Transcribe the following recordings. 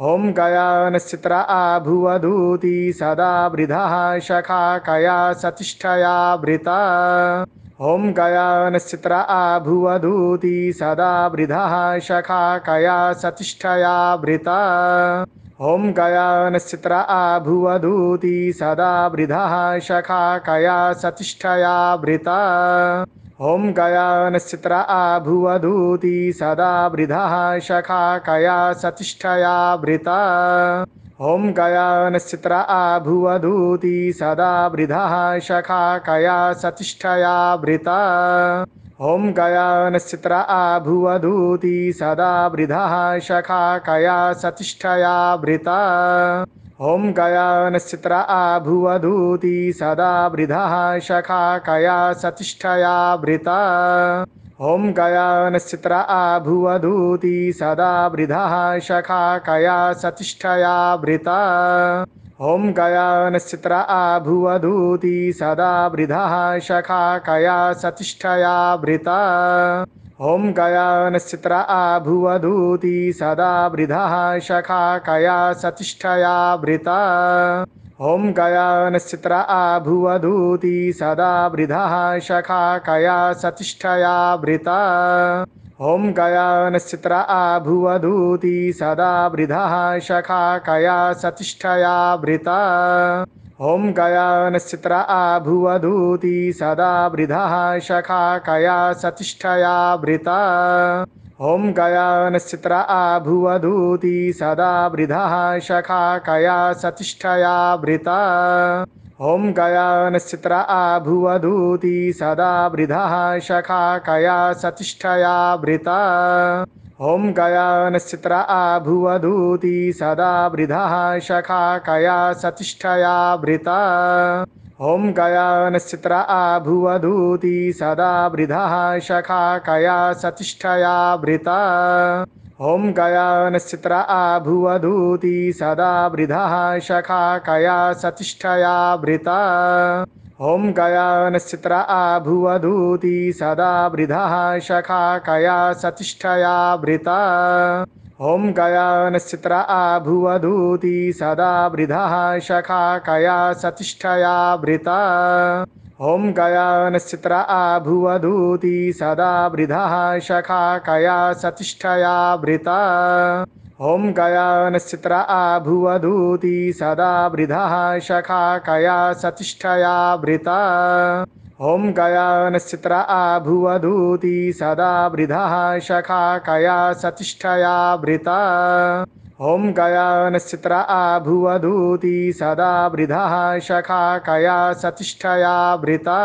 ॐ गयानश्चित्रा भुवधूति सदा वृधः शखा कया सतिष्ठया वृता। ॐ गयानश्चित्रा भुवधूति सदा वृधः शखा कया सतिष्ठया वृता। ॐ गयानश्चित्रा भुवधूति सदा वृधः शखा कया सतिष्ठया वृता। ॐ गयानश्चित्रा भुवधूति सदा वृधः शखा कया सतिष्ठया वृता। ॐ गयानश्चित्रा भुवधूति सदा वृधः शखा कया सतिष्ठया वृता। ॐ गयानश्चित्रा भुवधूति सदा वृधः शखा कया सतिष्ठया वृता। ॐ गयानश्चित्रा भुवधूति सदा वृधः शखा कया सतिष्ठया वृता। ॐ गयानश्चित्रा भुवधूति सदा वृधः शखा कया सतिष्ठया वृता। ॐ गयानश्चित्रा भुवधूति सदा वृधः शखा कया सतिष्ठया वृता। ॐ गयानश्चित्रा भुवधूति सदा वृधः शखा कया सतिष्ठया वृता। ॐ गयानश्चित्रा भुवधूति सदा वृधः शखा कया सतिष्ठया वृता। ॐ गयानश्चित्रा भुवधूति सदा वृधः शखा कया सतिष्ठया वृता। ॐ गयानश्चित्रा भुवधूति सदा वृधः शखा कया सतिष्ठया वृता। ॐ गयानश्चित्रा भुवधूति सदा वृधः शखा कया सतिष्ठया वृता। ॐ गयानश्चित्रा भुवधूति सदा वृधः शखा कया सतिष्ठया वृता। ॐ गयानश्चित्रा भुवधूति सदा वृधः शखा कया सतिष्ठया वृता। ॐ गयानश्चित्रा भुवधूति सदा वृधः शखा कया सतिष्ठया वृता। ॐ गयानश्चित्रा भुवधूति सदा वृधः शखा कया सतिष्ठया वृता। ॐ गयानश्चित्रा भुवधूति सदा वृधः शखा कया सतिष्ठया वृता। ॐ गयानश्चित्रा भुवधूति सदा वृधः शखा कया सतिष्ठया वृता। ॐ गयानश्चित्रा भुवधूति सदा वृधः शखा कया सतिष्ठया वृता। ॐ गयानश्चित्रा भुवधूति सदा वृधः शखा कया सतिष्ठया वृता। ॐ गयानश्चित्रा भुवधूति सदा वृधः शखा कया सतिष्ठया वृता। ॐ गयानश्चित्रा भुवधूति सदा वृधः शखा कया सतिष्ठया वृता। ॐ गयानश्चित्रा भुवधूति सदा वृधः शखा कया सतिष्ठया वृता।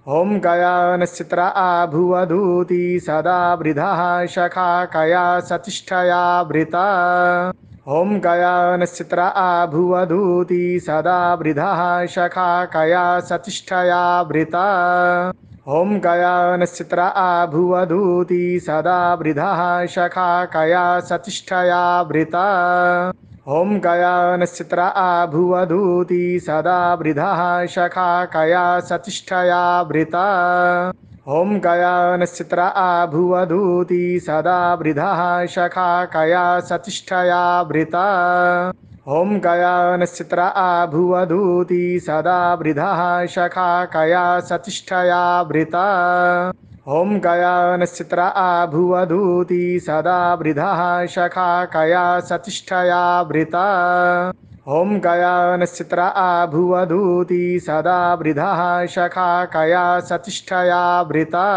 ॐ गयानश्चित्रा भुवधूति सदा वृधः शखा कया सतिष्ठया वृता। ॐ गयानश्चित्रा भुवधूति सदा वृधः शखा कया सतिष्ठया वृता। ॐ गयानश्चित्रा भुवधूति सदा वृधः शखा कया सतिष्ठया वृता। ॐ गयानश्चित्रा भुवधूति सदा वृधः शखा कया सतिष्ठया वृता। ॐ गयानश्चित्रा भुवधूति सदा वृधः शखा कया सतिष्ठया वृता। ॐ गयानश्चित्रा भुवधूति सदा वृधः शखा कया सतिष्ठया वृता। ॐ गयानश्चित्रा भुवधूति सदा वृधः शखा कया सतिष्ठया वृता।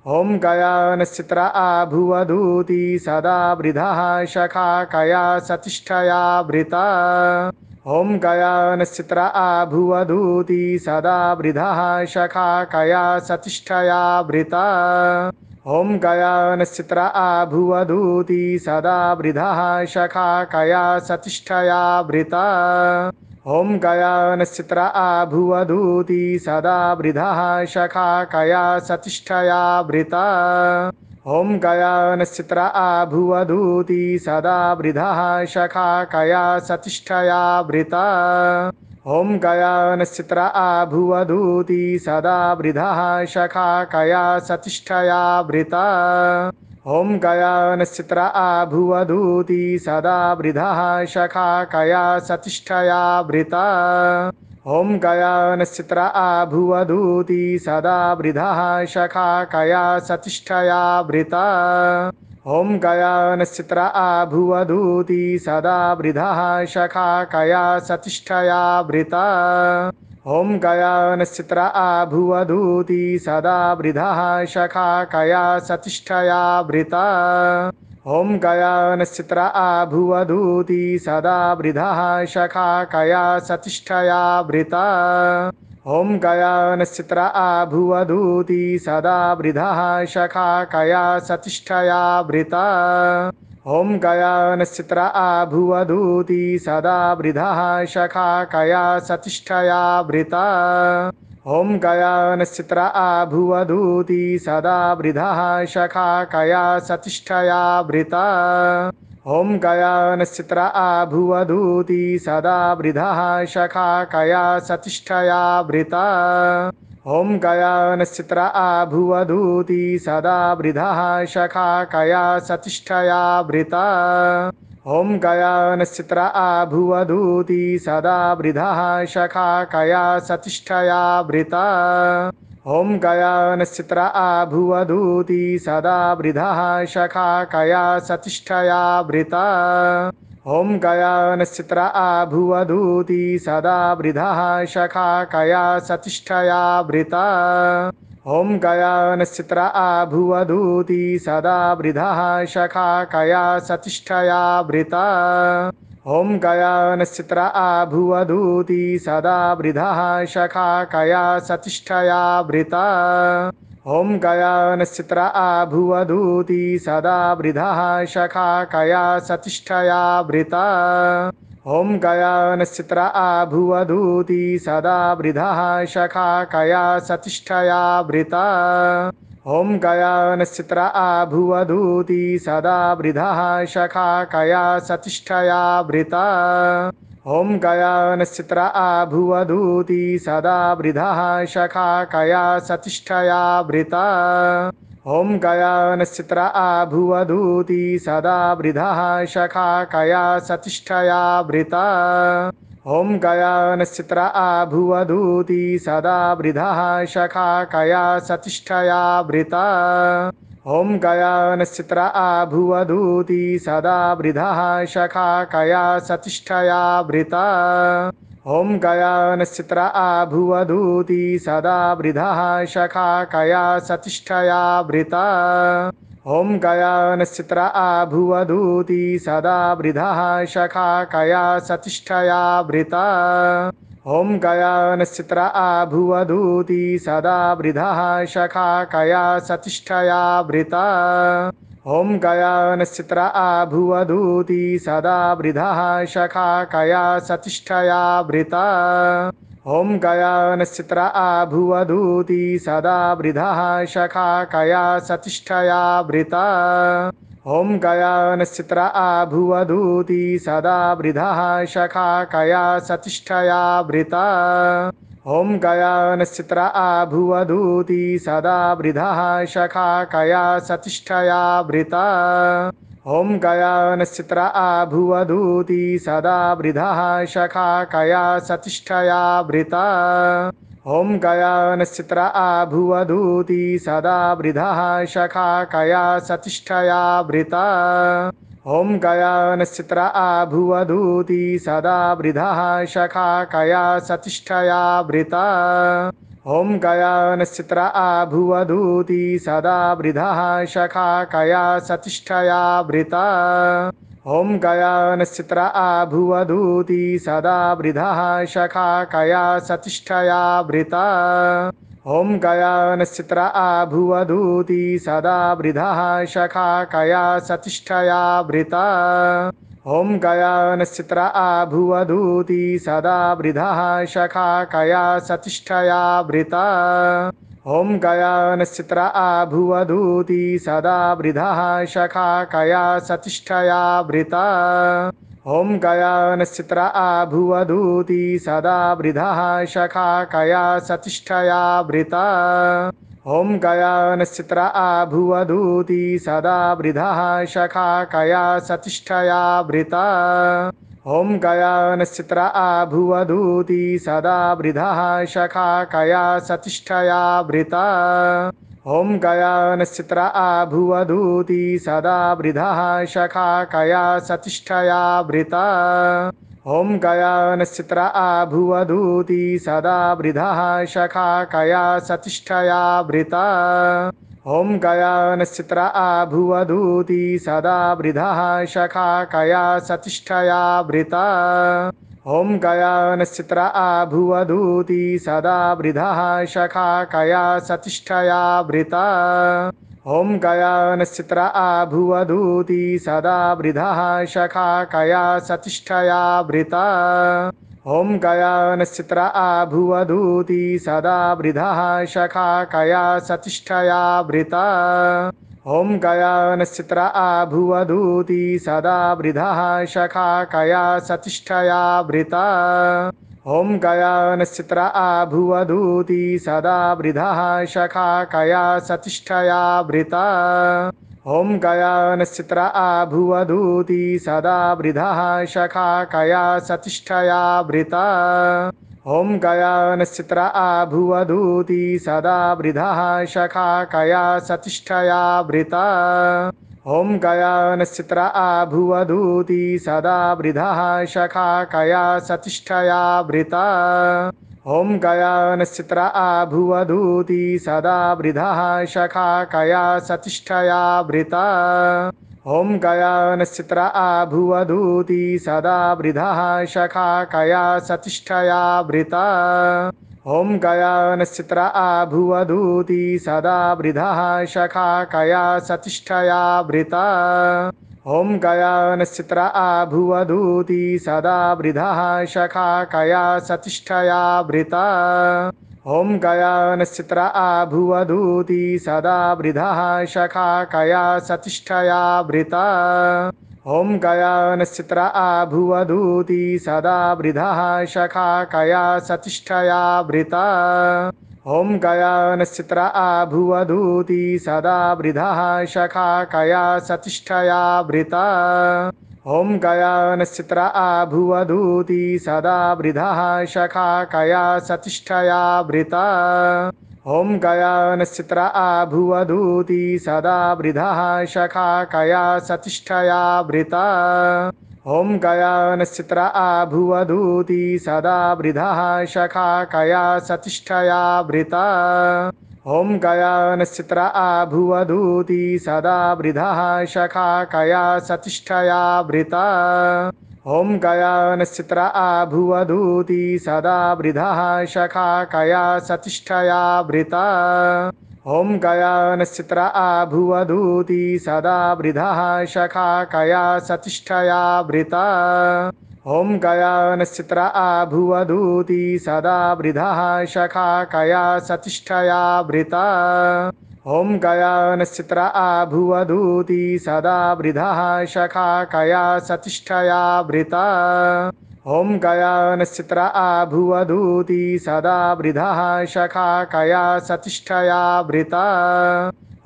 ॐ गयानश्चित्रा भुवधूति सदा वृधः शखा कया सतिष्ठया वृता। ॐ गयानश्चित्रा भुवधूति सदा वृधः शखा कया सतिष्ठया वृता। ॐ गयानश्चित्रा भुवधूति सदा वृधः शखा कया सतिष्ठया वृता। ॐ गयानश्चित्रा भुवधूति सदा वृधः शखा कया सतिष्ठया वृता। ॐ गयानश्चित्रा भुवधूति सदा वृधः शखा कया सतिष्ठया वृता। ॐ गयानश्चित्रा भुवधूति सदा वृधः शखा कया सतिष्ठया वृता। ॐ गया नश्चित्रा आभुवधूति सदा वृधः शखा कया सतिष्ठया वृता ॐ गया नश्चित्रा आभुवधूति सदा वृधः शखा कया सतिष्ठया वृता ॐ गया नश्चित्रा आभुवधूति सदा वृधः शखा कया सतिष्ठया वृता ॐ गया नश्चित्रा आभुवधूति सदा वृधः शखा कया सतिष्ठया वृता ॐ गया नश्चित्रा आभुवधूति सदा वृधः शखा कया सतिष्ठया वृता ॐ गया नश्चित्रा आभुवधूति सदा वृधः शखा कया सतिष्ठया वृता ॐ गया नश्चित्रा आभुवधूति सदा वृधः शखा कया सतिष्ठया वृता ॐ गया नश्चित्रा आभुवधूति सदा वृधः शखा कया सतिष्ठया वृता ॐ गया नश्चित्रा आभुवधूति सदा वृधः शखा कया सतिष्ठया वृता ॐ गया नश्चित्रा आभुवधूति सदा वृधः शखा कया सतिष्ठया वृता ॐ गया नश्चित्रा आभुवधूति सदा वृधः शखा कया सतिष्ठया वृता ॐ गया नश्चित्रा आभुवधूति सदा वृधः शखा कया सतिष्ठया वृता ॐ गया नश्चित्रा आभुवधूति सदा वृधः शखा कया सतिष्ठया वृता ॐ गया नश्चित्रा आभुवधूति सदा वृधः शखा कया सतिष्ठया वृता ॐ गया नश्चित्रा आभुवधूति सदा वृधः शखा कया सतिष्ठया वृता ॐ गया नश्चित्रा आभुवधूति सदा वृधः शखा कया सतिष्ठया वृता ॐ गया नश्चित्रा आभुवधूति सदा वृधः शखा कया सतिष्ठया वृता ॐ गया नश्चित्रा आभुवधूति सदा वृधः शखा कया सतिष्ठया वृता ॐ गया नश्चित्रा आभुवधूति सदा वृधः शखा कया सतिष्ठया वृता ॐ गया नश्चित्रा आभुवधूति सदा वृधः शखा कया सतिष्ठया वृता ॐ गया नश्चित्रा आभुवधूति सदा वृधः शखा कया सतिष्ठया वृता ॐ गया नश्चित्रा आभुवधूति सदा वृधः शखा कया सतिष्ठया वृता ॐ गया नश्चित्रा आभुवधूति सदा वृधः शखा कया सतिष्ठया वृता ॐ गया नश्चित्रा आभुवधूति सदा वृधः शखा कया सतिष्ठया वृता ॐ गया नश्चित्रा आभुवधूति सदा वृधः शखा कया सतिष्ठया वृता ॐ गया नश्चित्रा आभुवधूति सदा वृधः शखा कया सतिष्ठया वृता ॐ गया नश्चित्रा आभुवधूति सदा वृधः शखा कया सतिष्ठया वृता ॐ गया नश्चित्रा आभुवधूति सदा वृधः शखा कया सतिष्ठया वृता ॐ गया नश्चित्रा आभुवधूति सदा वृधः शखा कया सतिष्ठया वृता ॐ गया नश्चित्रा आभुवधूति सदा वृधः शखा कया सतिष्ठया वृता ॐ गया नश्चित्रा आभुवधूति सदा वृधः शखा कया सतिष्ठया वृता ॐ गया नश्चित्रा आभुवधूति सदा वृधः शखा कया सतिष्ठया वृता ॐ गया नश्चित्रा आभुवधूति सदा वृधः शखा कया सतिष्ठया वृता ॐ गया नश्चित्रा आभुवधूति सदा वृधः शखा कया सतिष्ठया वृता ॐ गया नश्चित्रा आभुवधूति सदा वृधः शखा कया सतिष्ठया वृता ॐ गया नश्चित्रा आभुवधूति सदा वृधः शखा कया सतिष्ठया वृता ॐ गया नश्चित्रा आभुवधूति सदा वृधः शखा कया सतिष्ठया वृता ॐ गया नश्चित्रा आभुवधूति सदा वृधः शखा कया सतिष्ठया वृता ॐ गया नश्चित्रा भुवधूति सदा वृधा शखा कया सतिष्ठया वृता ॐ गया नश्चित्रा भुवधूति सदा वृधा शखा कया सतिष्ठया वृता ॐ गया नश्चित्रा भुवधूति सदा वृधा शखा कया सतिष्ठया वृता ॐ गया नश्चित्रा भुवधूति सदा वृधा शखा कया सतिष्ठया वृता ॐ गया नश्चित्रा भुवधूति सदा वृधा शखा कया सतिष्ठया वृता ॐ गया नश्चित्रा भुवधूति सदा वृधा शखा कया सतिष्ठया वृता ॐ गया नश्चित्रा भुवधूति सदा वृधा शखा कया सतिष्ठया वृता ॐ गया नश्चित्रा भुवधूति सदा वृधा शखा कया सतिष्ठया वृता ॐ गया नश्चित्रा भुवधूति सदा वृधा शखा कया सतिष्ठया वृता ॐ गया नश्चित्रा भुवधूति सदा वृधा शखा कया सतिष्ठया वृता ॐ गया नश्चित्रा भुवधूति सदा वृधा शखा कया सतिष्ठया वृता ॐ गया नश्चित्रा भुवधूति सदा वृधा शखा कया सतिष्ठया वृता ॐ गया नश्चित्रा भुवधूति सदा वृधा शखा कया सतिष्ठया वृता ॐ गया नश्चित्रा भुवधूति सदा वृधा शखा कया सतिष्ठया वृता ॐ गया नश्चित्रा भुवधूति सदा वृधा शखा कया सतिष्ठया वृता ॐ गया नश्चित्रा भुवधूति सदा वृधा शखा कया सतिष्ठया वृता ॐ गया नश्चित्रा भुवधूति सदा वृधा शखा कया सतिष्ठया वृता ॐ गया नश्चित्रा भुवधूति सदा वृधा शखा कया सतिष्ठया वृता ॐ गया नश्चित्रा भुवधूति सदा वृधा शखा कया सतिष्ठया वृता ॐ गया नश्चित्रा भुवधूति सदा वृधा शखा कया सतिष्ठया वृता ॐ गया नश्चित्रा भुवधूति सदा वृधा शखा कया सतिष्ठया वृता ॐ गया नश्चित्रा भुवधूति सदा वृधा शखा कया सतिष्ठया वृता ॐ गया नश्चित्रा भुवधूति सदा वृधा शखा कया सतिष्ठया वृता ॐ गया नश्चित्रा भुवधूति सदा वृधा शखा कया सतिष्ठया वृता ॐ गया नश्चित्रा भुवधूति सदा वृधा शखा कया सतिष्ठया वृता ॐ गया नश्चित्रा भुवधूति सदा वृधा शखा कया सतिष्ठया वृता ॐ गया नश्चित्रा भुवधूति सदा वृधा शखा कया सतिष्ठया वृता ॐ गया नश्चित्रा भुवधूति सदा वृधा शखा कया सतिष्ठया वृता ॐ गया नश्चित्रा भुवधूति सदा वृधा शखा कया सतिष्ठया वृता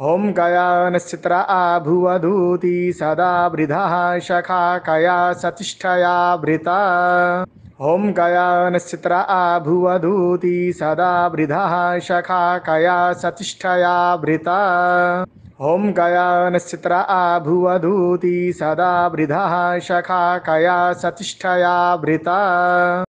ॐ गया नश्चित्रा भुवधूति सदा वृधा शखा कया सतिष्ठया वृता ॐ गया नश्चित्रा भुवधूति सदा वृधा शखा कया सतिष्ठया वृता ॐ गया नश्चित्रा भुवधूति सदा वृधा शखा कया सतिष्ठया वृता।